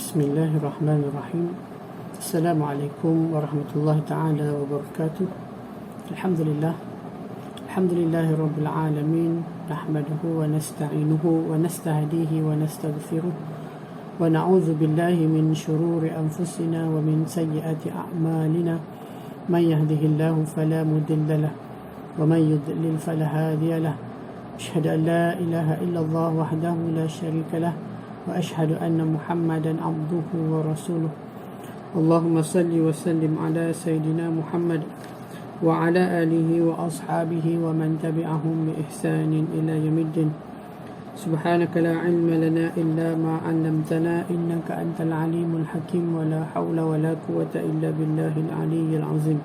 Bismillahirrahmanirrahim. Assalamualaikum warahmatullahi ta'ala wabarakatuh. Alhamdulillah. Alhamdulillahi rabbil alamin. Nahmaduhu wa nasta'inuhu wa nastahdihi wa nastaghfiruh. Wa na'udzu billahi min shururi anfusina wa min sayyiati a'malina. Man yahdihillahu fala mudilla lahu wa man yudlil fala hadiya lahu. Asyhadu an la ilaha illallah wahdahu la syarika lahu wa asyhadu anna Muhammadan abduhu wa rasuluh. Allahumma salli wa sallim ala sayyidina Muhammad wa ala alihi wa ashabihi wa man tabi'ahum bi ihsanin ila yaumiddin. Subhanaka la ilma lana illa ma 'allamtana innaka antal alimul hakim wa la hawla wa la quwwata illa billahil aliyyil azim.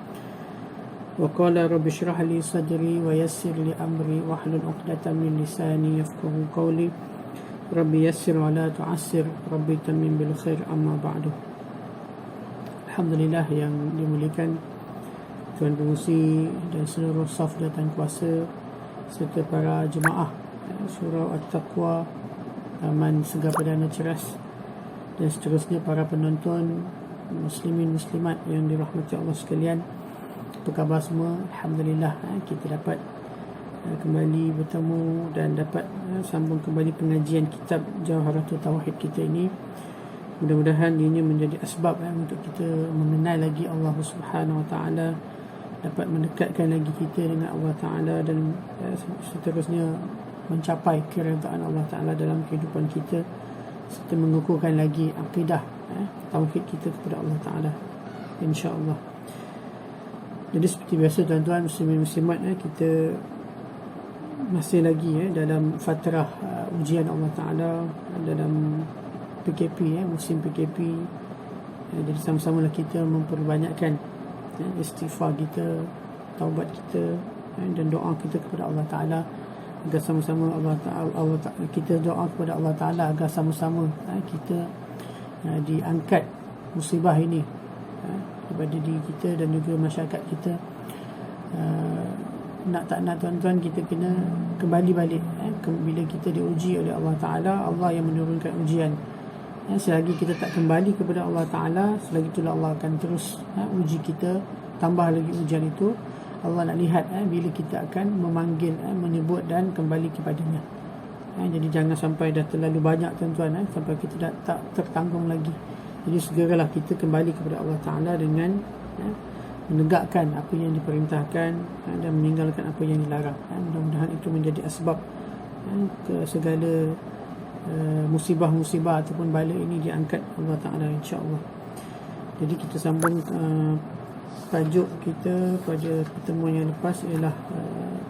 Wa qala rabbi shrah li sadri wa yassir li amri wahlul 'uqdatam min lisani yafqahu qawli. Rabbi yassir wa la tu'assir, Rabbi tamim bil khair, amma ba'du. Alhamdulillah yang dimuliakan Tuan Pengurusi dan seluruh saf datang kuasa serta para jemaah Surau At-Taqwa, Taman Segar Perdana Ceras, dan seterusnya para penonton muslimin muslimat yang dirahmati Allah sekalian. Apa khabar semua? Alhamdulillah, kita dapat kembali bertemu dan dapat sambung kembali pengajian kitab Jawharatul Tauhid kita ini. Mudah-mudahan ini menjadi asbab untuk kita mengenal lagi Allah Subhanahu Wa Taala, dapat mendekatkan lagi kita dengan Allah Taala dan seterusnya mencapai keredaan Allah Taala dalam kehidupan kita, serta mengukuhkan lagi akidah tauhid kita kepada Allah Taala, insya-Allah. Jadi seperti biasa tuan-tuan muslimin muslimat, kita masih lagi dalam fatrah ujian Allah Ta'ala dalam PKP, musim PKP. Jadi sama-samalah kita memperbanyakkan istighfar kita, taubat kita, dan doa kita kepada Allah Ta'ala agar sama-sama kita doa kepada Allah Ta'ala agar sama-sama kita diangkat musibah ini daripada diri kita dan juga masyarakat kita. Nak tak nak tuan-tuan, kita kena kembali balik bila kita diuji oleh Allah Ta'ala. Allah yang menurunkan ujian. Selagi kita tak kembali kepada Allah Ta'ala, selagi itulah Allah akan terus uji kita, tambah lagi ujian itu. Allah nak lihat bila kita akan memanggil, menyebut dan kembali kepadanya. Jadi jangan sampai dah terlalu banyak tuan-tuan, sampai kita dah tak tertanggung lagi. Jadi segeralah kita kembali kepada Allah Ta'ala dengan menegakkan apa yang diperintahkan dan meninggalkan apa yang dilarang. Mudah-mudahan itu menjadi asbab ke segala musibah-musibah ataupun bala ini diangkat Allah Ta'ala, insya-Allah. Jadi kita sambung tajuk kita pada pertemuan yang lepas ialah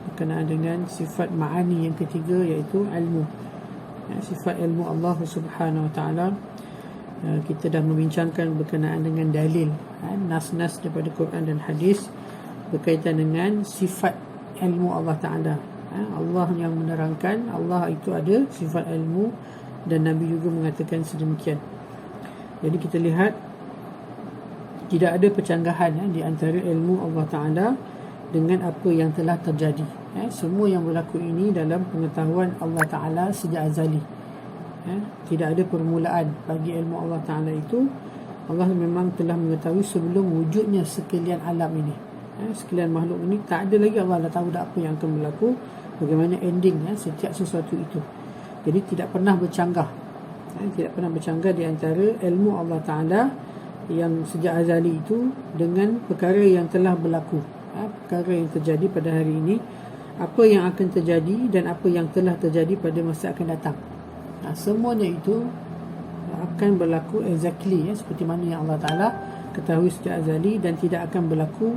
berkenaan dengan sifat ma'ani yang ketiga, iaitu ilmu. Sifat ilmu Allah Subhanahu Wa Ta'ala. Kita dah membincangkan berkenaan dengan dalil, nas-nas daripada Quran dan hadis berkaitan dengan sifat ilmu Allah Ta'ala. Allah yang menerangkan Allah itu ada sifat ilmu, dan Nabi juga mengatakan sedemikian. Jadi kita lihat tidak ada percanggahan di antara ilmu Allah Ta'ala dengan apa yang telah terjadi. Semua yang berlaku ini dalam pengetahuan Allah Ta'ala sejak azali. Tidak ada permulaan bagi ilmu Allah Ta'ala itu. Allah memang telah mengetahui sebelum wujudnya sekalian alam ini, sekalian makhluk ini. Tak ada lagi Allah dah tahu dah apa yang akan berlaku, bagaimana ending setiap sesuatu itu. Jadi tidak pernah bercanggah, tidak pernah bercanggah di antara ilmu Allah Ta'ala yang sejak azali itu dengan perkara yang telah berlaku, perkara yang terjadi pada hari ini, apa yang akan terjadi dan apa yang telah terjadi pada masa akan datang. Semuanya itu akan berlaku exactly seperti mana yang Allah Ta'ala ketahui sejak azali, dan tidak akan berlaku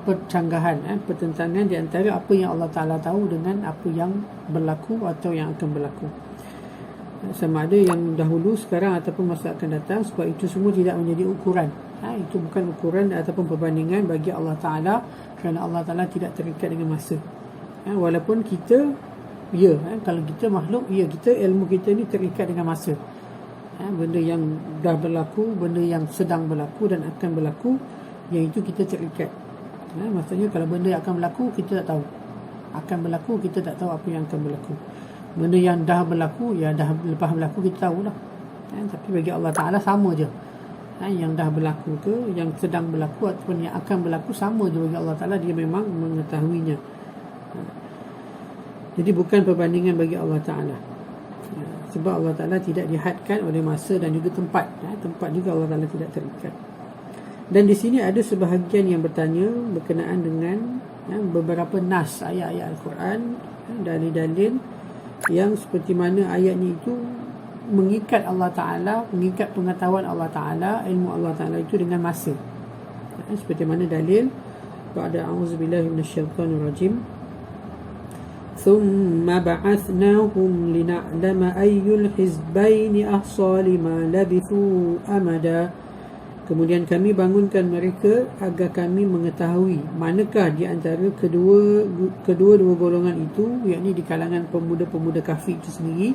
percanggahan, pertentangan di antara apa yang Allah Ta'ala tahu dengan apa yang berlaku atau yang akan berlaku, sama ada yang dahulu, sekarang ataupun masa akan datang. Sebab itu semua tidak menjadi ukuran. Itu bukan ukuran ataupun perbandingan bagi Allah Ta'ala, kerana Allah Ta'ala tidak terikat dengan masa. Walaupun kita kalau kita makhluk, kita ilmu kita ni terikat dengan masa. Benda yang dah berlaku, benda yang sedang berlaku dan akan berlaku, yang itu kita terikat. Maksudnya kalau benda yang akan berlaku kita tak tahu, akan berlaku kita tak tahu apa yang akan berlaku. Benda yang dah berlaku, ya dah lepas berlaku kita tahu lah. Tapi bagi Allah Ta'ala sama je. Yang dah berlaku ke, yang sedang berlaku ataupun yang akan berlaku, sama je bagi Allah Ta'ala. Dia memang mengetahuinya. Jadi bukan perbandingan bagi Allah Ta'ala. Sebab Allah Ta'ala tidak dihadkan oleh masa dan juga tempat. Tempat juga Allah Ta'ala tidak terikat. Dan di sini ada sebahagian yang bertanya berkenaan dengan beberapa nas ayat-ayat Al-Quran, dalil-dalil yang seperti mana ayat ni itu mengikat Allah Ta'ala, mengikat pengetahuan Allah Ta'ala, ilmu Allah Ta'ala itu dengan masa. Seperti mana dalil pada a'udzubillahi minasyaitonirrajim, thumma ba'athnahum lina'lama ayyul hizbaini ahsa lima labithu amada. Kemudian kami bangunkan mereka agar kami mengetahui manakah di antara kedua golongan itu, yakni di kalangan pemuda-pemuda kafir itu sendiri,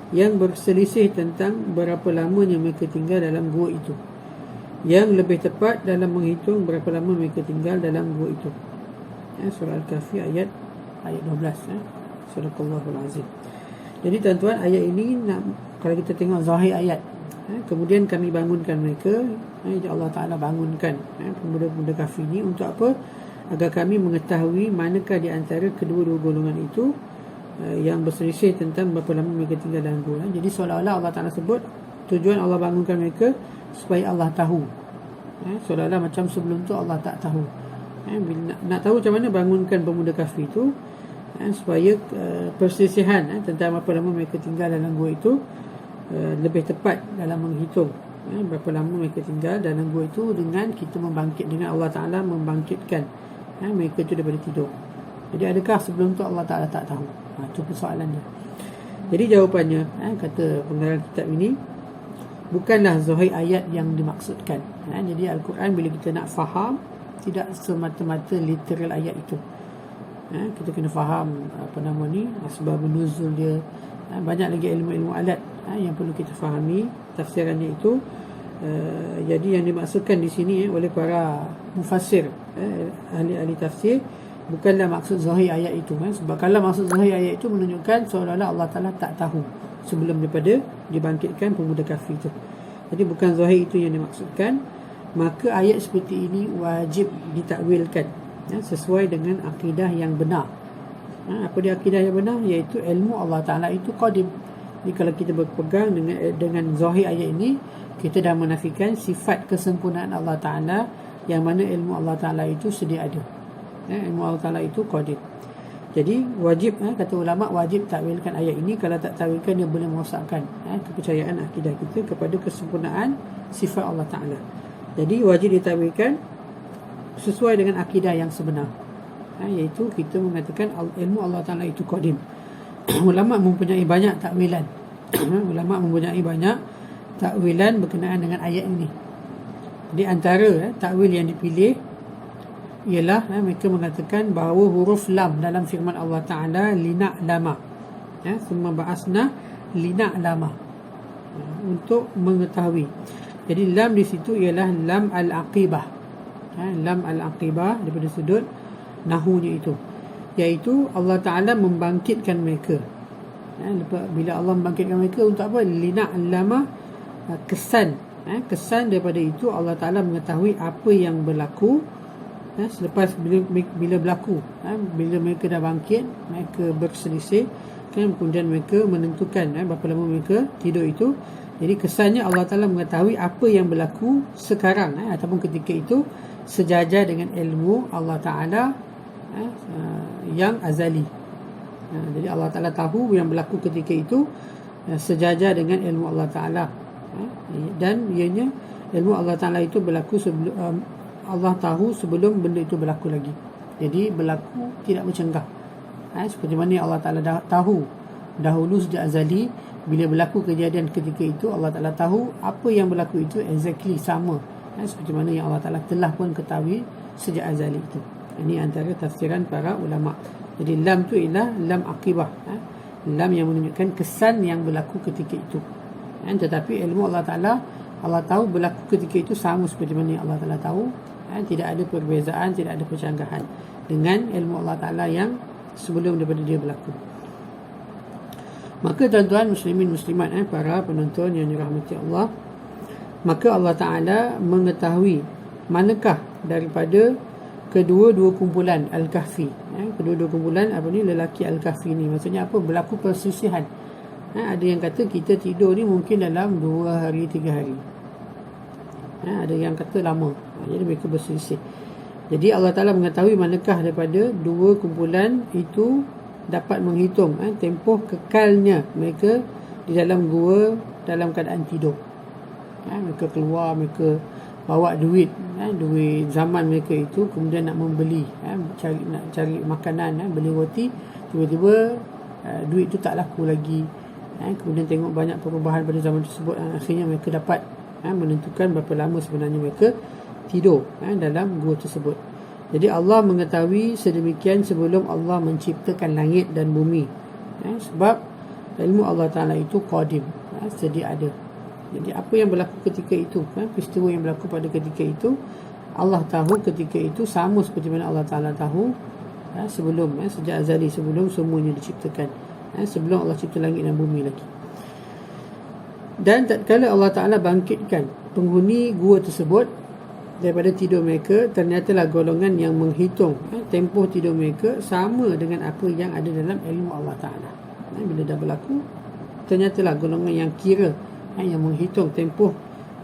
yang berselisih tentang berapa lamanya mereka tinggal dalam gua itu, yang lebih tepat dalam menghitung berapa lama mereka tinggal dalam gua itu. Surah Al-Kahfi ayat 12. Surahul Azim. Jadi tuan-tuan, ayat ini kalau kita tengok zahir ayat, kemudian kami bangunkan mereka, Allah Ta'ala bangunkan pemuda-pemuda kafir ini untuk apa? Agar kami mengetahui manakah di antara kedua-dua golongan itu yang berselisih tentang berapa lama mereka tinggal dalam gua. Jadi seolah-olah Allah Ta'ala sebut tujuan Allah bangunkan mereka supaya Allah tahu. Seolah-olah macam sebelum tu Allah tak tahu. Bila nak tahu macam mana bangunkan pemuda kafir itu, supaya perselisihan tentang berapa lama mereka tinggal dalam gua itu lebih tepat dalam menghitung berapa lama mereka tinggal dalam gua itu, dengan kita membangkit, dengan Allah Ta'ala membangkitkan mereka itu daripada tidur. Jadi adakah sebelum tu Allah Ta'ala tak tahu? Itu persoalan dia. Jadi jawapannya, kata pengarang kitab ini, bukanlah zahir ayat yang dimaksudkan. Jadi Al-Quran bila kita nak faham, tidak semata-mata literal ayat itu. Kita kena faham asbab nuzul dia. Banyak lagi ilmu-ilmu alat yang perlu kita fahami tafsirannya itu. Jadi yang dimaksudkan di sini oleh para mufassir, ahli-ahli tafsir, bukanlah maksud zahir ayat itu. Sebab kalau maksud zahir ayat itu menunjukkan seolah-olah Allah Ta'ala tak tahu sebelum daripada dibangkitkan pemuda kafir itu. Jadi bukan zahir itu yang dimaksudkan. Maka ayat seperti ini wajib ditakwilkan sesuai dengan akidah yang benar. Apa dia akidah yang benar? Iaitu ilmu Allah Ta'ala itu qadim. Jadi kalau kita berpegang dengan zahir ayat ini, kita dah menafikan sifat kesempurnaan Allah Ta'ala, yang mana ilmu Allah Ta'ala itu sedia ada. Ilmu Allah Ta'ala itu qadim. Jadi wajib, kata ulama, wajib takwilkan ayat ini. Kalau tak takwilkan, dia boleh merosakkan kepercayaan akidah kita kepada kesempurnaan sifat Allah Ta'ala. Jadi wajib ditakwilkan sesuai dengan akidah yang sebenar, iaitu kita mengatakan ilmu Allah Ta'ala itu qadim. Ulama mempunyai banyak takwilan. Ulama mempunyai banyak takwilan berkenaan dengan ayat ini. Di antara takwil yang dipilih ialah mereka mengatakan bahawa huruf lam dalam firman Allah Ta'ala lina'lama, summa ba'asna lina'lama, untuk mengetahui. Jadi lam di situ ialah lam al-aqibah. Lam al-aqibah daripada sudut nahunya itu, iaitu Allah Ta'ala membangkitkan mereka. Bila Allah membangkitkan mereka untuk apa? Lina'lama, kesan. Kesan daripada itu Allah Ta'ala mengetahui apa yang berlaku selepas bila berlaku. Bila mereka dah bangkit, mereka berselisih, kemudian mereka menentukan berapa lama mereka tidur itu. Jadi kesannya Allah Ta'ala mengetahui apa yang berlaku sekarang ataupun ketika itu, sejajar dengan ilmu Allah Ta'ala yang azali. Jadi Allah Ta'ala tahu yang berlaku ketika itu sejajar dengan ilmu Allah Ta'ala, dan ianya ilmu Allah Ta'ala itu berlaku sebelum Allah tahu sebelum benda itu berlaku lagi. Jadi berlaku tidak bercenggah. Seperti mana Allah Ta'ala tahu dahulu sejak azali, bila berlaku kejadian ketika itu, Allah Ta'ala tahu apa yang berlaku itu exactly sama seperti mana yang Allah Ta'ala telah pun ketahui sejak azali itu. Ini antara tafsiran para ulama. Jadi lam tu ialah lam akibah, lam yang menunjukkan kesan yang berlaku ketika itu. Tetapi ilmu Allah Ta'ala, Allah tahu berlaku ketika itu sama seperti mana yang Allah Ta'ala tahu. Tidak ada perbezaan, tidak ada percanggahan dengan ilmu Allah Ta'ala yang sebelum daripada dia berlaku. Maka tuan-tuan muslimin muslimat, para penonton yang dirahmati Allah, maka Allah Ta'ala mengetahui manakah daripada kedua-dua kumpulan Al-Kahfi. Kedua-dua kumpulan apa ni, lelaki Al-Kahfi ni, maksudnya apa, berlaku perselisihan. Ada yang kata kita tidur ni mungkin dalam 2 hari 3 hari. Ada yang kata lama. Jadi mereka berselisih. Jadi Allah Ta'ala mengetahui manakah daripada dua kumpulan itu dapat menghitung tempoh kekalnya mereka di dalam gua dalam keadaan tidur. Mereka keluar, mereka bawa duit, duit zaman mereka itu, kemudian nak membeli, nak cari makanan, beli roti, tiba-tiba duit itu tak laku lagi. Kemudian tengok banyak perubahan pada zaman tersebut, akhirnya mereka dapat menentukan berapa lama sebenarnya mereka tidur dalam gua tersebut. Jadi Allah mengetahui sedemikian sebelum Allah menciptakan langit dan bumi. Sebab ilmu Allah Ta'ala itu qadim, sedia ada. Jadi apa yang berlaku ketika itu, peristiwa yang berlaku pada ketika itu, Allah tahu ketika itu, sama seperti mana Allah Ta'ala tahu sebelum, sejak azali, sebelum semuanya diciptakan, sebelum Allah cipta langit dan bumi lagi. Dan tatkala Allah Ta'ala bangkitkan penghuni gua tersebut daripada tidur mereka, ternyatalah golongan yang menghitung tempoh tidur mereka sama dengan apa yang ada dalam ilmu Allah Ta'ala. Bila dah berlaku, ternyatalah golongan yang kira, yang menghitung tempoh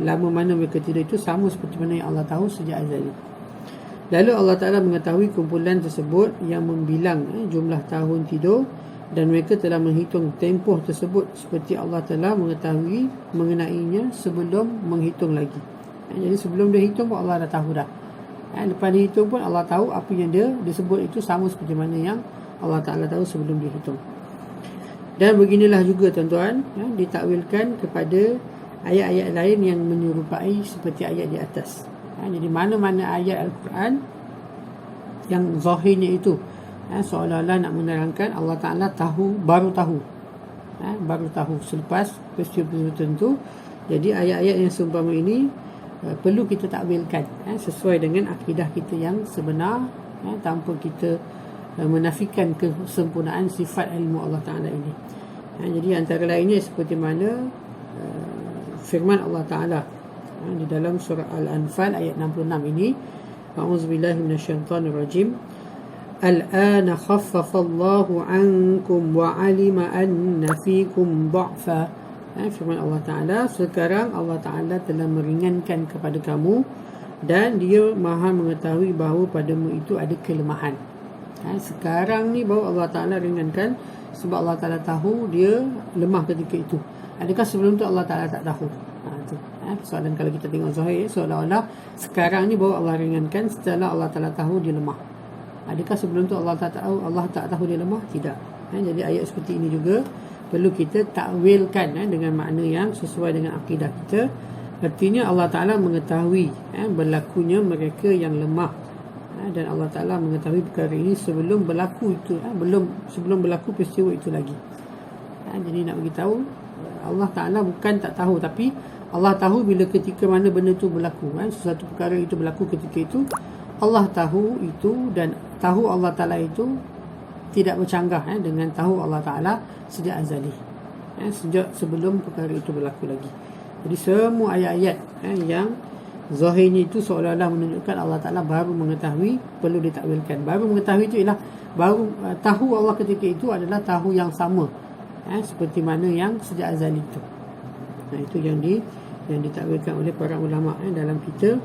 lama mana mereka tidur itu sama seperti mana yang Allah tahu sejak azali. Lalu Allah Ta'ala mengetahui kumpulan tersebut yang membilang jumlah tahun tidur, dan mereka telah menghitung tempoh tersebut seperti Allah telah mengetahui mengenainya sebelum menghitung lagi. Jadi sebelum dia hitung pun Allah dah tahu dah. Lepas dia hitung pun Allah tahu apa yang dia sebut itu sama seperti mana yang Allah Ta'ala tahu sebelum dia hitung. Dan beginilah juga tuan-tuan, ditakwilkan kepada ayat-ayat lain yang menyerupai seperti ayat di atas. Jadi mana-mana ayat Al-Quran yang zahirnya itu seolah-olah nak menerangkan Allah Ta'ala tahu, baru tahu selepas peristiwa tertentu. Jadi ayat-ayat yang seumpama ini perlu kita takwilkan sesuai dengan akidah kita yang sebenar, tanpa kita menafikan kesempurnaan sifat ilmu Allah Ta'ala ini. Jadi antara lainnya seperti mana firman Allah Ta'ala di dalam surah Al-Anfal ayat 66 ini, A'udzubillahi minasyaitonirrajim, Al-ana khaffafallahu ankum wa alima anna fikum dha'fa. Firman Allah Ta'ala, sekarang Allah Ta'ala telah meringankan kepada kamu dan dia maha mengetahui bahawa padamu itu ada kelemahan. Sekarang ni baru Allah Ta'ala ringankan sebab Allah Ta'ala tahu dia lemah ketika itu. Adakah sebelum tu Allah Ta'ala tak tahu? Soalan kalau kita tengok zahir, seolah-olah sekarang ni baru Allah ringankan setelah Allah Ta'ala tahu dia lemah. Adakah sebelum tu Allah tak tahu dia lemah? Tidak. Jadi ayat seperti ini juga perlu kita takwilkan dengan makna yang sesuai dengan akidah kita. Artinya Allah Ta'ala mengetahui berlakunya mereka yang lemah, dan Allah Ta'ala mengetahui perkara ini sebelum berlaku itu, sebelum berlaku peristiwa itu lagi. Jadi nak beritahu, Allah Ta'ala bukan tak tahu, tapi Allah tahu bila ketika mana benda itu berlaku. Sesuatu perkara itu berlaku ketika itu, Allah tahu itu, dan tahu Allah Ta'ala itu tidak bercanggah dengan tahu Allah Ta'ala sejak azali, sejak sebelum perkara itu berlaku lagi. Jadi semua ayat-ayat yang zahirnya itu seolah-olah menunjukkan Allah Ta'ala baru mengetahui, perlu ditakwilkan. Baru mengetahui itu ialah baru tahu Allah ketika itu adalah tahu yang sama seperti mana yang sejak azali itu. Itu yang ditakwilkan oleh para ulama dalam kita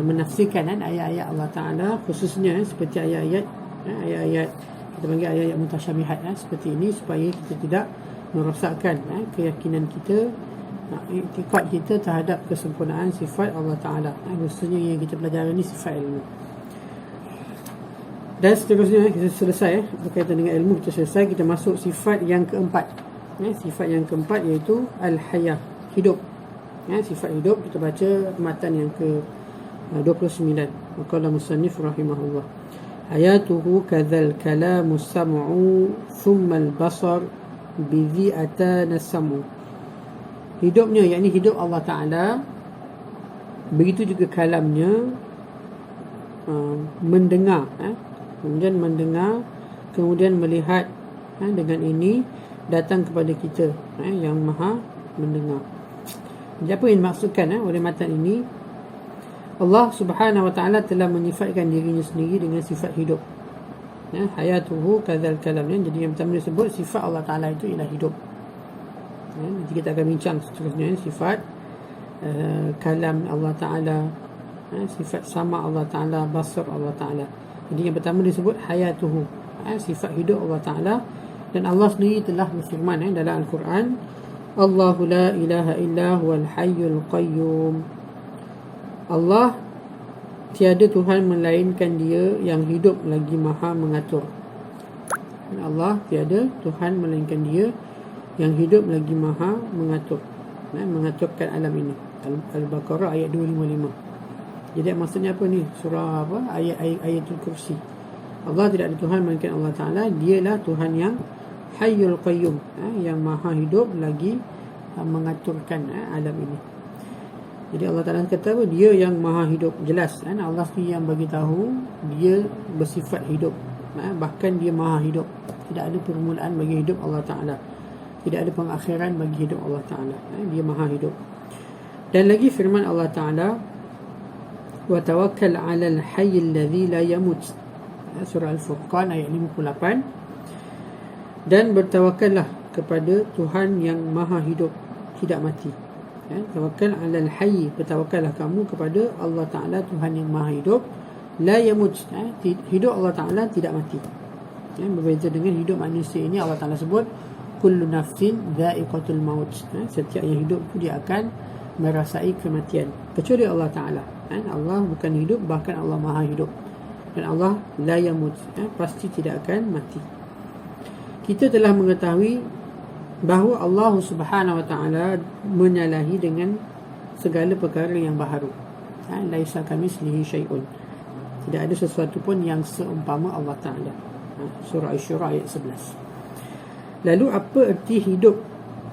menafsirkan ayat-ayat Allah Ta'ala, khususnya seperti ayat-ayat kita panggil ayat-ayat mutasyabihat seperti ini, supaya kita tidak merosakkan keyakinan kita, i'tiqad kita terhadap kesempurnaan sifat Allah Ta'ala, khususnya yang kita pelajari ini sifat ilmu. Dan seterusnya kita selesai berkaitan dengan ilmu, kita selesai, kita masuk sifat yang keempat. Sifat yang keempat iaitu al-hayah, hidup. Sifat hidup, kita baca matan yang ke 29. Qala musannif rahimahullah, ayatuhu kadzal kalamu sam'u thumma al-basar bidhi atana sam'u. Hidupnya, yakni hidup Allah Ta'ala, begitu juga kalamnya, mendengar, kemudian mendengar, kemudian melihat. Dengan ini datang kepada kita yang maha mendengar. Jadi apa yang dimaksudkan oleh matan ini? Allah Subhanahu wa taala telah menyifatkan dirinya sendiri dengan sifat hidup. Hayatuhu kadzal kalam. Jadi yang pertama disebut sifat Allah taala itu ialah hidup. Nanti kita akan bincang seterusnya sifat kalam Allah taala, sifat sama Allah taala, basar Allah taala. Jadi yang pertama disebut hayatuhu, sifat hidup Allah taala. Dan Allah sendiri telah berfirman dalam Al-Quran, Allahu la ilaha illa huwal hayyul qayyum. Allah tiada Tuhan melainkan Dia yang hidup lagi maha mengatur. Allah tiada Tuhan melainkan Dia yang hidup lagi maha mengatur, mengaturkan alam ini. Al-Baqarah ayat 255. Jadi maksudnya apa ni? Surah apa? Ayatul Kursi. Allah tidak ada Tuhan melainkan Allah Ta'ala. Dialah Tuhan yang Hayyul Qayyum, yang maha hidup lagi mengaturkan alam ini. Jadi Allah Ta'ala kata apa? Dia yang maha hidup. Jelas Allah sendiri yang bagi tahu Dia bersifat hidup. Bahkan Dia maha hidup. Tidak ada permulaan bagi hidup Allah Ta'ala. Tidak ada pengakhiran bagi hidup Allah Ta'ala. Dia maha hidup. Dan lagi firman Allah Ta'ala, wa tawakkal 'alal hayyil ladzi la yamut. Surah Al-Furqan ayat 58. Dan bertawakallah kepada Tuhan yang maha hidup, tidak mati. Tawakal 'alal hayy, bertawakallah kamu kepada Allah Ta'ala, Tuhan yang maha hidup, la yamut, hidup Allah Ta'ala tidak mati. Berbeza dengan hidup manusia ini. Allah Ta'ala sebut kullu nafsin dha'iqatul maut. Setiap yang hidup itu dia akan merasai kematian, kecuali Allah Ta'ala. Allah bukan hidup, bahkan Allah maha hidup. Dan Allah la yamut, pasti tidak akan mati. Kita telah mengetahui bahawa Allah Subhanahu wa taala menyalahi dengan segala perkara yang baharu. Laisa kamitslihi syai'un. Tidak ada sesuatu pun yang seumpama Allah Taala. Surah Asy-Syura ayat 11. Lalu apa erti hidup?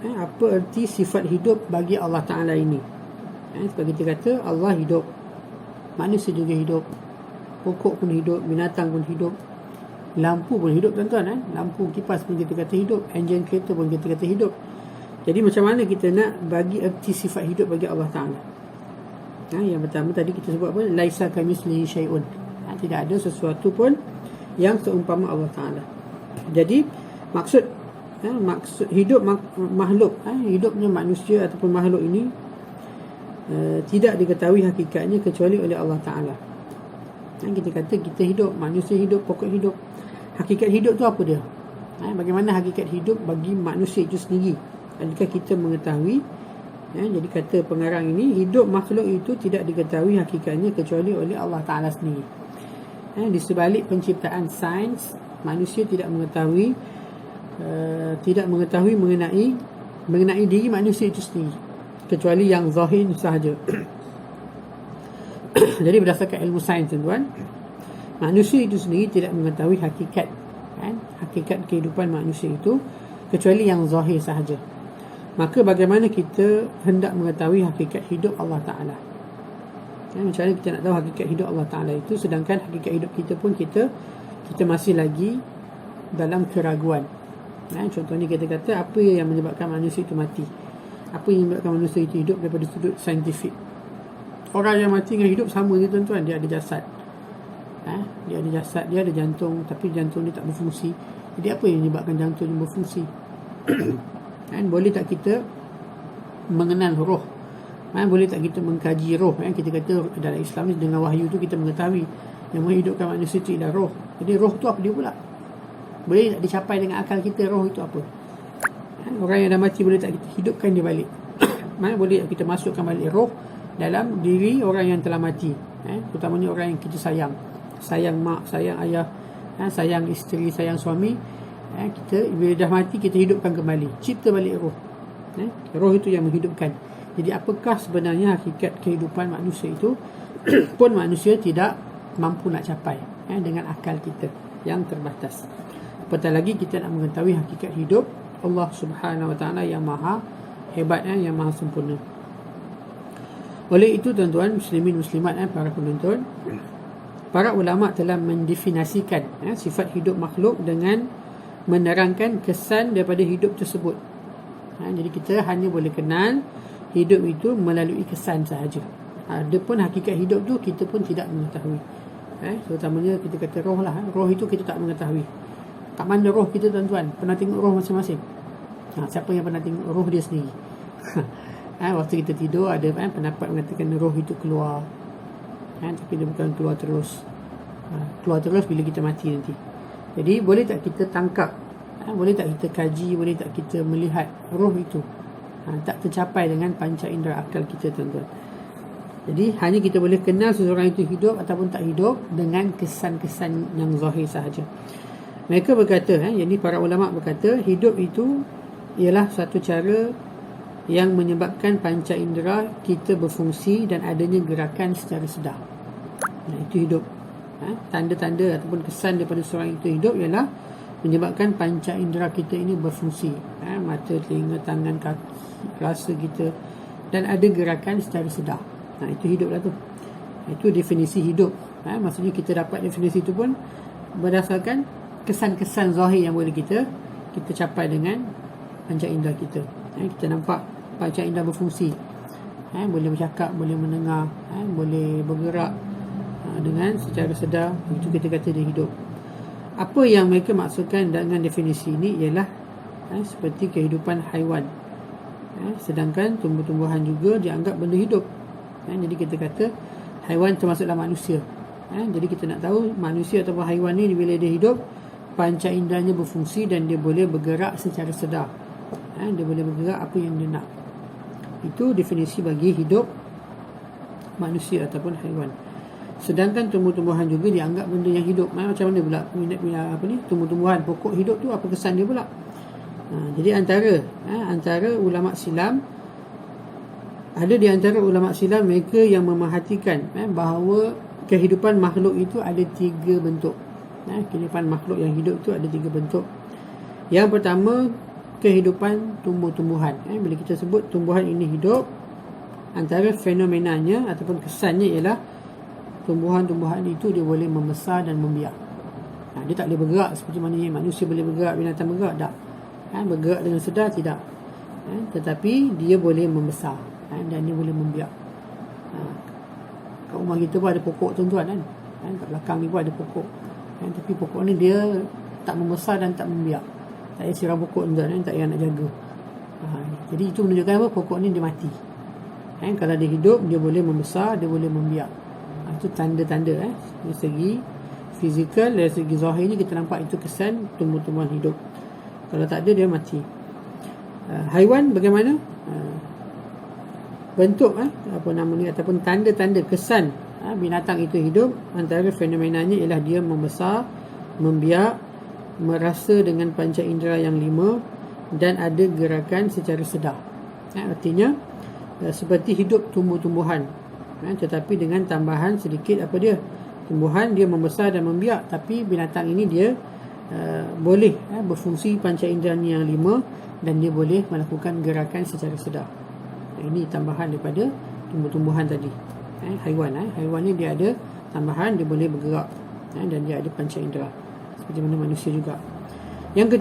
Apa erti sifat hidup bagi Allah Taala ini? Sebab kita kata Allah hidup, manusia juga hidup, pokok pun hidup, binatang pun hidup, lampu pun hidup tuan-tuan. Lampu kipas pun kita kata hidup, enjin kereta pun kita kata hidup. Jadi macam mana kita nak bagi erti sifat hidup bagi Allah Ta'ala? Yang pertama tadi kita sebut apa? Laisa kamitslihi syai'un. Tidak ada sesuatu pun yang seumpama Allah Ta'ala. Jadi maksud hidup makhluk, hidupnya manusia ataupun makhluk ini tidak diketahui hakikatnya kecuali oleh Allah Ta'ala. Kita kata kita hidup, manusia hidup, pokok hidup. Hakikat hidup tu apa dia? Bagaimana hakikat hidup bagi manusia itu sendiri? Adakah kita mengetahui? Jadi kata pengarang ini, hidup makhluk itu tidak diketahui hakikatnya kecuali oleh Allah Ta'ala sendiri. Di sebalik penciptaan sains, manusia tidak mengetahui mengenai diri manusia itu sendiri, kecuali yang zahir sahaja. Jadi berdasarkan ilmu sains tuan-tuan, manusia itu sendiri tidak mengetahui hakikat kehidupan manusia itu kecuali yang zahir sahaja. Maka bagaimana kita hendak mengetahui hakikat hidup Allah Ta'ala? Macam mana kita nak tahu hakikat hidup Allah Ta'ala itu, sedangkan hakikat hidup kita pun kita masih lagi dalam keraguan. Contohnya kita kata apa yang menyebabkan manusia itu mati, apa yang menyebabkan manusia itu hidup daripada sudut saintifik. Orang yang mati dengan hidup sama je tuan-tuan. Dia ada jasad, dia ada jasad, dia ada jantung, tapi jantung dia tak berfungsi. Jadi apa yang menyebabkan jantung dia berfungsi? Boleh tak kita mengenal roh? Boleh tak kita mengkaji roh? Kita kata dalam Islam ni, dengan wahyu tu kita mengetahui yang menghidupkan manusia itu ialah roh. Jadi roh tu apa dia pula? Boleh tak dicapai dengan akal kita roh itu apa? Orang yang dah mati boleh tak kita hidupkan dia balik? Boleh tak kita masukkan balik roh dalam diri orang yang telah mati, terutamanya orang yang kita sayang, sayang mak, sayang ayah, sayang isteri, sayang suami. Kita bila dah mati kita hidupkan kembali, cipta balik roh. Roh itu yang menghidupkan. Jadi apakah sebenarnya hakikat kehidupan manusia itu pun manusia tidak mampu nak capai dengan akal kita yang terbatas. Apatah lagi kita nak mengetahui hakikat hidup Allah Subhanahu Wa Taala yang maha hebat, yang maha sempurna. Oleh itu tuan-tuan, muslimin muslimat, para penonton, para ulama telah mendefinisikan sifat hidup makhluk dengan menerangkan kesan daripada hidup tersebut. Jadi kita hanya boleh kenal hidup itu melalui kesan sahaja. Adapun hakikat hidup tu kita pun tidak mengetahui. Terutamanya kita kata roh lah. Roh itu kita tak mengetahui. Kat mana roh kita, tuan-tuan? Pernah tengok roh masing-masing? Siapa yang pernah tengok roh dia sendiri? Waktu kita tidur ada pendapat mengatakan roh itu keluar, tapi dia bukan keluar terus. Keluar terus bila kita mati nanti. Jadi boleh tak kita tangkap, boleh tak kita kaji, boleh tak kita melihat roh itu? Tak tercapai dengan panca indera akal kita, tuan-tuan. Jadi hanya kita boleh kenal seseorang itu hidup ataupun tak hidup dengan kesan-kesan yang zahir sahaja. Mereka berkata, jadi para ulama berkata, hidup itu ialah satu cara yang menyebabkan panca indera kita berfungsi dan adanya gerakan secara sedar. Itu hidup. Tanda-tanda ataupun kesan daripada seorang itu hidup ialah menyebabkan panca indera kita ini berfungsi. Mata, telinga, tangan, kaki, rasa kita, dan ada gerakan secara sedar. Itu hidup lah tu. Itu definisi hidup. Maksudnya kita dapat definisi itu pun berdasarkan kesan-kesan zahir yang boleh kita capai dengan panca indera kita. Kita nampak panca indera berfungsi. Boleh bercakap, boleh mendengar, boleh bergerak dengan secara sedar. Itu kita kata dia hidup. Apa yang mereka maksudkan dengan definisi ini ialah seperti kehidupan haiwan. Sedangkan tumbuh-tumbuhan juga dianggap benda hidup. Jadi kita kata haiwan termasuklah manusia. Jadi kita nak tahu manusia atau haiwan ni bila dia hidup, panca inderanya berfungsi dan dia boleh bergerak secara sedar. Dia boleh bergerak apa yang dia nak. Itu definisi bagi hidup manusia ataupun haiwan. Sedangkan tumbuh-tumbuhan juga dianggap benda yang hidup. Macam mana pula tumbuh-tumbuhan, pokok hidup tu apa kesan dia pula? Jadi antara ulama silam, ada di antara ulama silam mereka yang memerhatikan bahawa kehidupan makhluk itu ada 3 bentuk. Kehidupan makhluk yang hidup itu ada 3 bentuk. Yang pertama, kehidupan tumbuh-tumbuhan. Bila kita sebut tumbuhan ini hidup, antara fenomenanya ataupun kesannya ialah tumbuhan-tumbuhan itu dia boleh membesar dan membiak. Dia tak boleh bergerak seperti mana manusia boleh bergerak, binatang bergerak, tak. Bergerak dengan sedar, tidak. Tetapi dia boleh membesar dan dia boleh membiak. Kat rumah kita pun ada pokok, tuan-tuan kan. Kat belakang ni pun ada pokok. Tapi pokok ni dia tak membesar dan tak membiak. Tak payah siram pokok, tuan-tuan, tak payah nak jaga. Jadi itu menunjukkan apa? Pokok ni dia mati. Kalau dia hidup, dia boleh membesar, dia boleh membiak. Itu tanda-tanda dari segi fizikal, dari segi zahir ni kita nampak itu kesan tumbuh-tumbuhan hidup. Kalau tak ada, dia mati. Haiwan bagaimana? Bentuk apa nama ni ataupun tanda-tanda kesan binatang itu hidup, antara fenomenanya ialah dia membesar, membiak, merasa dengan panca indera yang 5 dan ada gerakan secara sedar. Artinya seperti hidup tumbuh-tumbuhan, tetapi dengan tambahan sedikit apa dia? Tumbuhan dia membesar dan membiak, tapi binatang ini dia boleh berfungsi panca inderanya yang 5 dan dia boleh melakukan gerakan secara sedar. Ini tambahan daripada tumbuh-tumbuhan tadi. Haiwan ni dia ada tambahan, dia boleh bergerak dan dia ada panca indera seperti mana manusia juga. Yang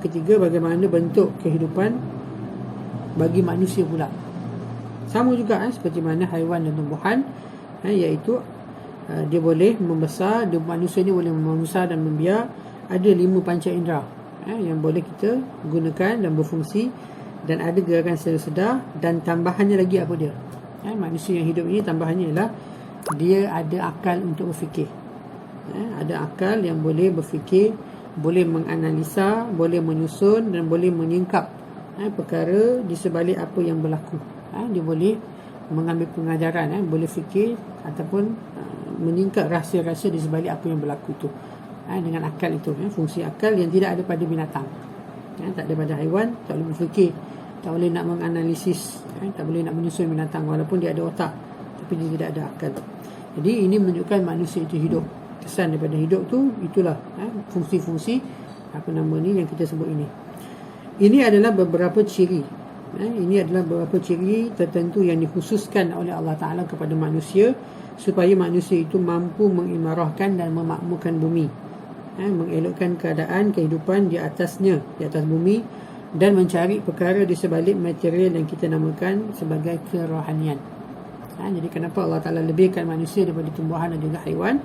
ketiga bagaimana bentuk kehidupan bagi manusia pula. Sama juga seperti mana haiwan dan tumbuhan, iaitu dia boleh membesar, manusia ni boleh membesar dan membiak. Ada 5 panca indera yang boleh kita gunakan dan berfungsi, dan ada gerakan secara sedar, dan tambahannya lagi apa dia? Manusia yang hidup ini tambahannya ialah dia ada akal untuk berfikir. Ada akal yang boleh berfikir, boleh menganalisa, boleh menyusun dan boleh menyingkap perkara di sebalik apa yang berlaku. Dia boleh mengambil pengajaran, boleh fikir ataupun menyingkap rahsia-rahsia di sebalik apa yang berlaku tu. Dengan akal itu, fungsi akal yang tidak ada pada binatang. Tak ada pada haiwan, tak boleh berfikir, tak boleh nak menganalisis, tak boleh nak menyusun binatang walaupun dia ada otak, tapi dia tidak ada akal. Jadi ini menunjukkan manusia itu hidup. Kesan daripada hidup tu itulah fungsi-fungsi apa nama ni yang kita sebut ini. Ini adalah beberapa ciri. Ini adalah beberapa ciri tertentu yang dikhususkan oleh Allah Ta'ala kepada manusia supaya manusia itu mampu mengimarahkan dan memakmurkan bumi. mengelokkan keadaan kehidupan di atasnya, di atas bumi, dan mencari perkara di sebalik material yang kita namakan sebagai kerohanian. Jadi kenapa Allah Ta'ala lebihkan manusia daripada tumbuhan dan juga haiwan?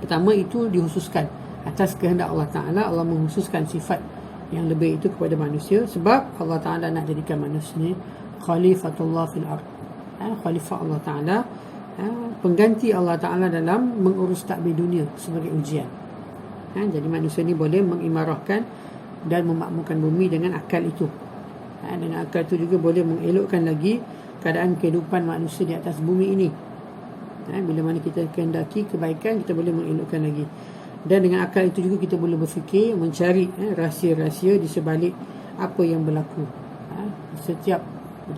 Pertama, itu dikhususkan atas kehendak Allah Ta'ala. Allah menghususkan sifat yang lebih itu kepada manusia sebab Allah Ta'ala nak jadikan manusia ni khalifatullah fil ard, khalifah Allah Ta'ala, pengganti Allah Ta'ala dalam mengurus takbir dunia sebagai ujian. Jadi manusia ni boleh mengimarahkan dan memakmurkan bumi dengan akal itu. Dengan akal itu juga boleh mengelokkan lagi keadaan kehidupan manusia di atas bumi ini. Bila mana kita kehendaki kebaikan, kita boleh mengelokkan lagi. Dan dengan akal itu juga kita boleh berfikir, mencari rahsia-rahsia di sebalik apa yang berlaku. Setiap,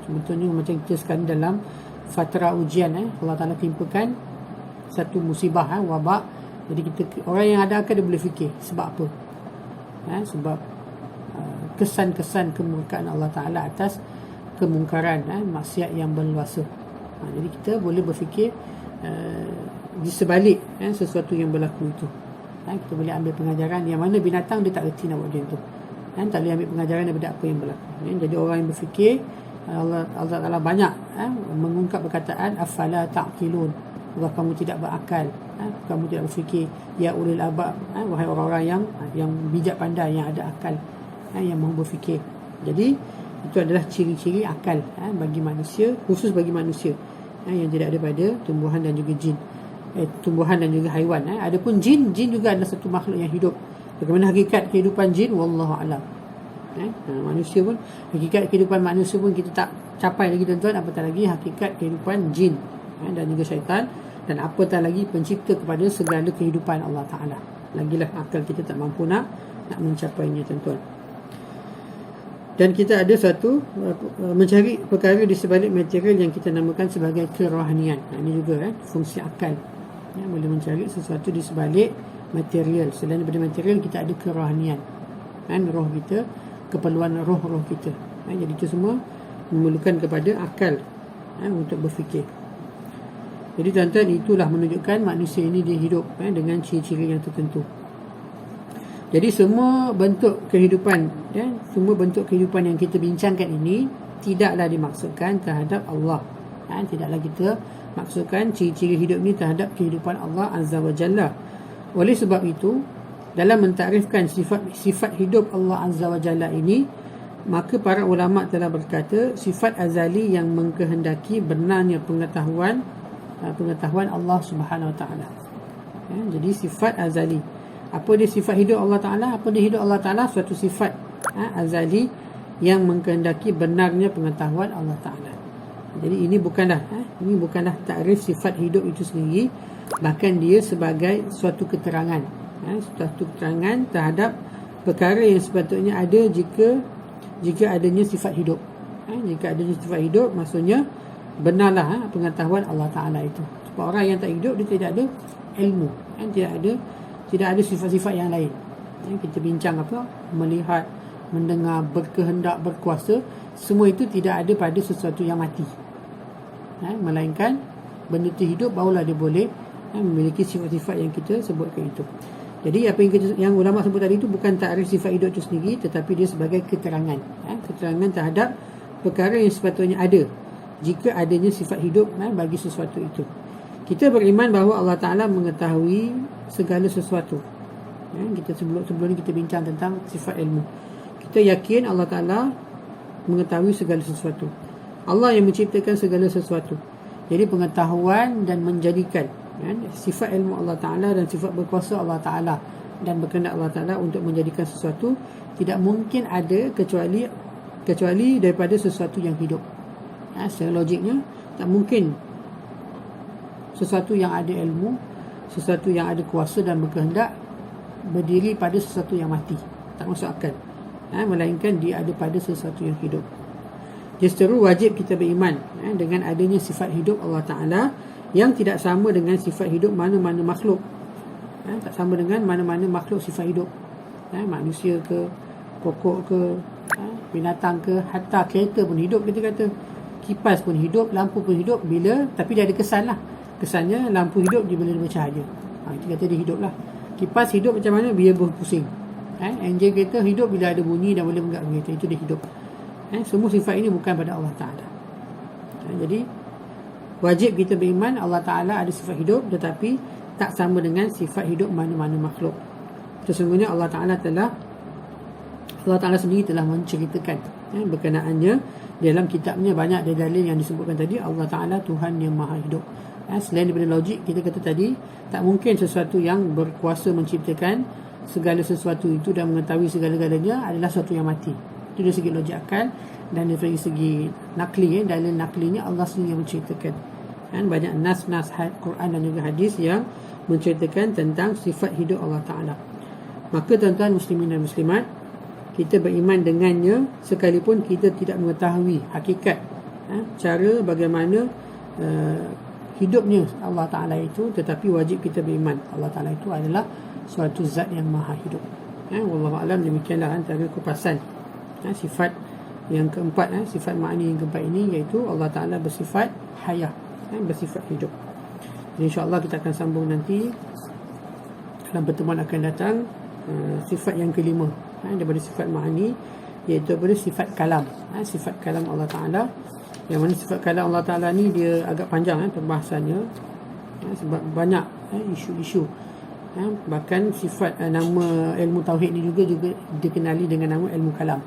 contohnya macam kita sekarang dalam fatera ujian, Allah Ta'ala timpakan satu musibah, wabak. Jadi orang yang ada akal dia boleh fikir sebab apa. Sebab kesan-kesan kemurkaan Allah Ta'ala atas kemungkaran, maksiat yang berluasa. Jadi kita boleh berfikir di sebalik sesuatu yang berlaku itu. Kita boleh ambil pengajaran yang mana binatang dia tak reti nak buat macam tu. Tak boleh ambil pengajaran daripada apa yang berlaku. Jadi orang yang berfikir, Allah Ta'ala banyak mengungkap perkataan afala ta'qilun, bahawa kamu tidak berakal, kamu tidak berfikir, ya ulil albab, wahai orang-orang yang bijak pandai, yang ada akal, yang mahu berfikir. Jadi itu adalah ciri-ciri akal bagi manusia, khusus bagi manusia, yang tidak ada pada tumbuhan dan juga jin, tumbuhan dan juga haiwan. Adapun jin juga adalah satu makhluk yang hidup. Bagaimana hakikat kehidupan jin, wallahu alam. Manusia pun, hakikat kehidupan manusia pun kita tak capai lagi tuan-tuan, apatah lagi hakikat kehidupan jin dan juga syaitan, dan apatah lagi pencipta kepada segala kehidupan Allah Ta'ala. Lagilah akal kita tak mampu nak mencapainya tuan-tuan. Dan kita ada satu mencari perkara di sebalik material yang kita namakan sebagai kerohanian. Ini juga fungsi akal, boleh mencari sesuatu di sebalik material. Selain daripada material, kita ada kerohanian, roh kita, keperluan roh-roh kita. Jadi itu semua memerlukan kepada akal untuk berfikir. Jadi tuan-tuan, itulah menunjukkan manusia ini dia hidup dengan ciri-ciri yang tertentu. Jadi semua bentuk kehidupan, semua bentuk kehidupan yang kita bincangkan ini tidaklah dimaksudkan terhadap Allah. Tidaklah kita maksudkan ciri-ciri hidup ini terhadap kehidupan Allah Azza wa Jalla. Oleh sebab itu, dalam mentakrifkan sifat hidup Allah Azza wa Jalla ini, maka para ulama telah berkata sifat azali yang mengkehendaki benarnya pengetahuan Allah Subhanahu wa Ta'ala. Jadi sifat azali. Apa dia sifat hidup Allah Ta'ala? Apa dia hidup Allah Ta'ala? Suatu sifat azali yang mengkehendaki benarnya pengetahuan Allah Ta'ala. Jadi ini bukanlah takrif sifat hidup itu sendiri, bahkan dia sebagai suatu keterangan, suatu keterangan terhadap perkara yang sepatutnya ada jika adanya sifat hidup. Jika adanya sifat hidup, maksudnya benarlah pengetahuan Allah Ta'ala itu. Sebab orang yang tak hidup, dia tidak ada ilmu, tidak ada sifat-sifat yang lain. Kita bincang apa? Melihat, mendengar, berkehendak, berkuasa, semua itu tidak ada pada sesuatu yang mati. Melainkan benda itu hidup, barulah dia boleh memiliki sifat-sifat yang kita sebutkan itu. Jadi apa yang ulama sebut tadi itu bukan takrif sifat hidup itu sendiri, tetapi dia sebagai keterangan, keterangan terhadap perkara yang sepatutnya ada jika adanya sifat hidup bagi sesuatu itu. Kita beriman bahawa Allah Ta'ala mengetahui segala sesuatu. Kita sebelum ni kita bincang tentang sifat ilmu. Kita yakin Allah Ta'ala mengetahui segala sesuatu. Allah yang menciptakan segala sesuatu. Jadi pengetahuan dan menjadikan sifat ilmu Allah Ta'ala dan sifat berkuasa Allah Ta'ala dan berkehendak Allah Ta'ala untuk menjadikan sesuatu tidak mungkin ada kecuali daripada sesuatu yang hidup. Secara logiknya tak mungkin sesuatu yang ada ilmu, sesuatu yang ada kuasa dan berkehendak berdiri pada sesuatu yang mati. Tak masuk akal. Melainkan dia ada pada sesuatu yang hidup. Justeru wajib kita beriman dengan adanya sifat hidup Allah Ta'ala yang tidak sama dengan sifat hidup mana-mana makhluk. Tak sama dengan mana-mana makhluk sifat hidup. Manusia ke, pokok ke, binatang ke, hatta kereta pun hidup, kita kata. Kipas pun hidup, lampu pun hidup tapi dia ada kesan lah. Kesannya lampu hidup dia bila dia bercahaya. Kita kata dia hidup lah. Kipas hidup macam mana? Bila berpusing. Enjin kereta hidup bila ada bunyi dan boleh menggerak kereta, itu dia hidup. Semua sifat ini bukan pada Allah Ta'ala. Jadi wajib kita beriman Allah Ta'ala ada sifat hidup, tetapi tak sama dengan sifat hidup mana-mana makhluk. Sesungguhnya Allah Ta'ala sendiri telah menceritakan berkenaannya dalam kitabnya. Banyak dalil yang disebutkan tadi. Allah Ta'ala Tuhan yang maha hidup. Selain daripada logik, kita kata tadi tak mungkin sesuatu yang berkuasa menciptakan segala sesuatu itu dan mengetahui segala-galanya adalah sesuatu yang mati. Itu dari segi logik akal. Dan dari segi nakli, dalil naklinya Allah sendiri yang menceritakan. Banyak nas-nas Quran dan juga hadis yang menceritakan tentang sifat hidup Allah Ta'ala. Maka tuan-tuan muslimin dan muslimat, kita beriman dengannya sekalipun kita tidak mengetahui hakikat cara bagaimana hidupnya Allah Ta'ala itu, tetapi wajib kita beriman Allah Ta'ala itu adalah suatu zat yang maha hidup. Wallahualam, demikianlah antara kupasan sifat yang keempat, sifat ma'ani yang keempat ini, iaitu Allah Ta'ala bersifat hayah, bersifat hidup. Jadi insyaAllah kita akan sambung nanti dalam pertemuan akan datang sifat yang kelima daripada sifat ma'ani, iaitu daripada sifat kalam. Sifat kalam Allah Ta'ala, yang mana sifat kalam Allah Ta'ala ni dia agak panjang perbahasannya, sebab banyak isu-isu. Bahkan sifat nama ilmu tauhid ni juga dikenali dengan nama ilmu kalam.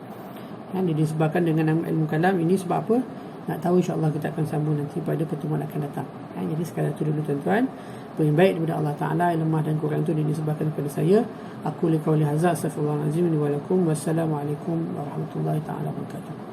Dia disebabkan dengan nama ilmu kalam ini sebab apa? Nak tahu, insyaAllah kita akan sambung nanti pada pertemuan akan datang. Jadi sekadar itu dulu tuan-tuan. Paling baik daripada Allah Ta'ala, lemah dan kurang itu disebabkan kepada saya. Aku liqauli hadza, astaghfirullahalazim wa lakum. Wassalamualaikum warahmatullahi taala wabarakatuh.